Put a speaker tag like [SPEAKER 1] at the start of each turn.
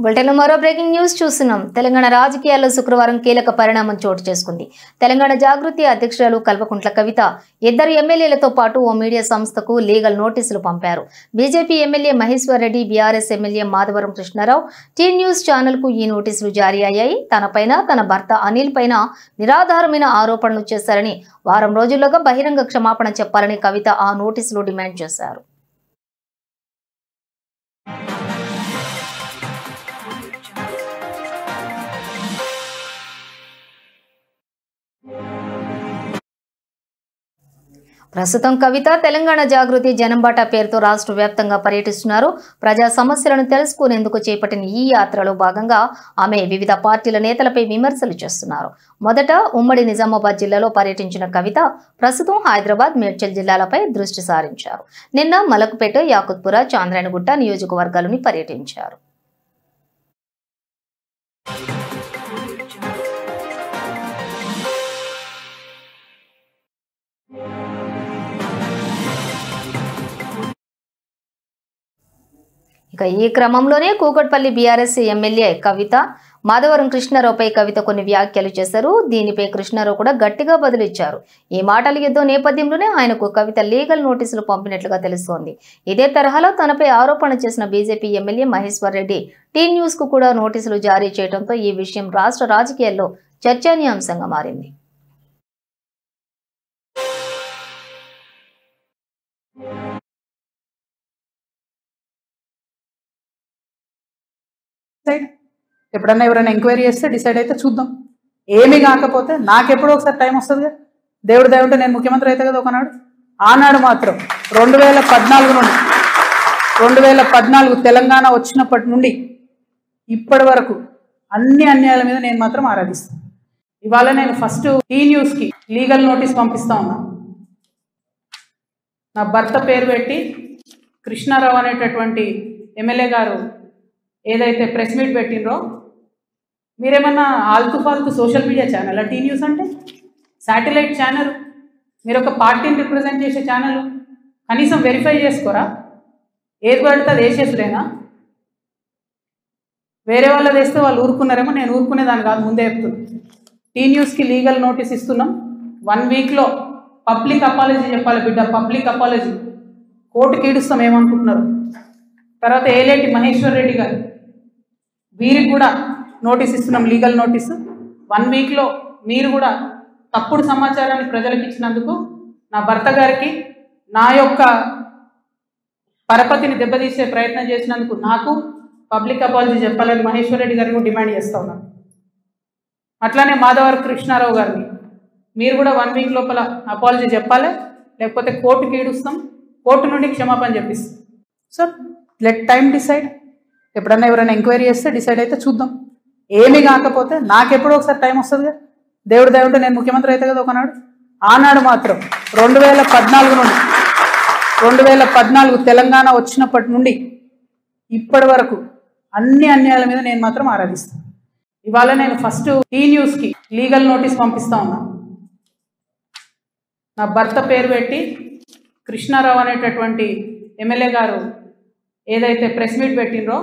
[SPEAKER 1] బులెటిన్లో మరో breaking news చూస్తున్నాం. తెలంగాణ రాజకీయాల్లో శుక్రవారం కీలక పరిణామం చోటు చేసుకుంది. తెలంగాణ జాగృతి అధ్యక్షురాలు కల్వకుంట్ల కవిత ఇద్దరు ఎమ్మెల్యేలతో పాటు ఓ మీడియా సంస్థకు లీగల్ నోటీసులు పంపారు. BJP MLA Maheshwar Reddy, BRS MLA Madhavaram Krishna Rao T News ఛానల్కు ఈ నోటీసులు జారీ అయ్యాయి. తనపైన, తన భర్త అనిల్ పైన నిరాధారమైన ఆరోపణలు చేశారని, వారం రోజుల్లోగా బహిరంగ క్షమాపణ చెప్పాలని కవిత ఆ నోటీసులు డిమాండ్ చేశారు. ప్రస్తుతం కవిత తెలంగాణ జాగృతి జనంబాట పేరుతో రాష్ట్ర వ్యాప్తంగా పర్యటిస్తున్నారు. ప్రజా సమస్యలను తెలుసుకునేందుకు చేపట్టిన ఈ యాత్రలో భాగంగా ఆమె వివిధ పార్టీల నేతలపై విమర్శలు చేస్తున్నారు. మొదట ఉమ్మడి నిజామాబాద్ జిల్లాలో పర్యటించిన కవిత ప్రస్తుతం హైదరాబాద్, మేడ్చల్ జిల్లాలపై దృష్టి సారించారు. నిన్న మలక్పేట, యాకుత్పుర, చాంద్రాయణగుట్ట నియోజకవర్గాలను పర్యటించారు. ఇక ఈ క్రమంలోనే కూకట్పల్లి బీఆర్ఎస్ ఎమ్మెల్యే కవిత మాధవరం కృష్ణారావుపై కవిత కొన్ని వ్యాఖ్యలు చేశారు. దీనిపై కృష్ణారావు కూడా గట్టిగా బదులిచ్చారు. ఈ మాటల యుద్ధం నేపథ్యంలోనే ఆయనకు కవిత లీగల్ నోటీసులు పంపినట్లుగా తెలుస్తోంది. ఇదే తరహాలో తనపై ఆరోపణ చేసిన BJP MLA Maheshwar Reddy T News కు కూడా నోటీసులు జారీ చేయడంతో ఈ విషయం రాష్ట్ర రాజకీయాల్లో చర్చనీయాంశంగా మారింది.
[SPEAKER 2] ఎప్పుడన్నా ఎవరైనా ఎంక్వైరీ చేస్తే డిసైడ్ అయితే చూద్దాం. ఏమీ కాకపోతే నాకెప్పుడో ఒకసారి టైం వస్తుంది కదా, దేవుడు దయ నేను ముఖ్యమంత్రి అయితే కదా ఒకనాడు. ఆనాడు మాత్రం 2014 తెలంగాణ వచ్చినప్పటి నుండి ఇప్పటి వరకు అన్ని అన్యాయాల మీద నేను మాత్రం ఆరాధిస్తాను. ఇవాళ నేను ఫస్ట్ టీ న్యూస్కి లీగల్ నోటీస్ పంపిస్తా ఉన్నా. నా భర్త పేరు పెట్టి కృష్ణారావు అనేటటువంటి ఎమ్మెల్యే గారు ఏదైతే ప్రెస్ మీట్ పెట్టినరో, మీరేమన్నా ఆల్తు ఫాల్తు social media channel T news అంటే శాటిలైట్ ఛానల్, మీరు ఒక పార్టీని రిప్రజెంట్ చేసే ఛానల్, కనీసం వెరిఫై చేసుకోరా? ఏది పడితే అది వేసేసుడేనా? వేరే వాళ్ళది వేస్తే వాళ్ళు ఊరుకున్నారేమో, నేను ఊరుకునేదాన్ని కాదు, ముందే చెప్తున్నాను. టీ న్యూస్కి లీగల్ నోటీస్ ఇస్తున్నాం. 1 వీక్లో పబ్లిక్ అపాలజీ చెప్పాలి బిడ్డ, పబ్లిక్ అపాలజీ. కోర్టుకి ఈడుస్తాం ఏమనుకుంటున్నారు. తర్వాత ఏలేటి మహేశ్వర్ రెడ్డి గారు, వీరికి కూడా నోటీస్ ఇస్తున్నాం, లీగల్ నోటీసు. 1 వీక్లో మీరు కూడా తప్పుడు సమాచారాన్ని ప్రజలకు ఇచ్చినందుకు, నా భర్త గారికి నా యొక్క పరపతిని దెబ్బతీసే ప్రయత్నం చేసినందుకు నాకు పబ్లిక్ అపాలజీ చెప్పాలని మహేశ్వర్ రెడ్డి గారిని కూడా డిమాండ్ చేస్తూ ఉన్నాను. అట్లానే మాధవరం కృష్ణారావు గారిని మీరు కూడా 1 వీక్ లోపల అపాలజీ చెప్పాలి, లేకపోతే కోర్టుకి ఈడుస్తాం, కోర్టు నుండి క్షమాపణ చెప్పిస్తాం. So let time decide. ఎప్పుడన్నా ఎవరైనా ఎంక్వైరీ చేస్తే డిసైడ్ అయితే చూద్దాం. ఏమీ కాకపోతే నాకెప్పుడో ఒకసారి టైం వస్తుంది కదా, దేవుడు దయ నేను ముఖ్యమంత్రి అయితే కదా ఒకనాడు. ఆనాడు మాత్రం 2014 తెలంగాణ వచ్చినప్పటి నుండి ఇప్పటి వరకు అన్ని అన్యాయాల మీద నేను మాత్రం ఆరాధిస్తాను. ఇవాళ నేను ఫస్ట్ టీ న్యూస్కి లీగల్ నోటీస్ పంపిస్తా ఉన్నా. నా భర్త పేరు పెట్టి కృష్ణారావు అనేటటువంటి ఎమ్మెల్యే గారు ఏదైతే ప్రెస్ మీట్ పెట్టినరో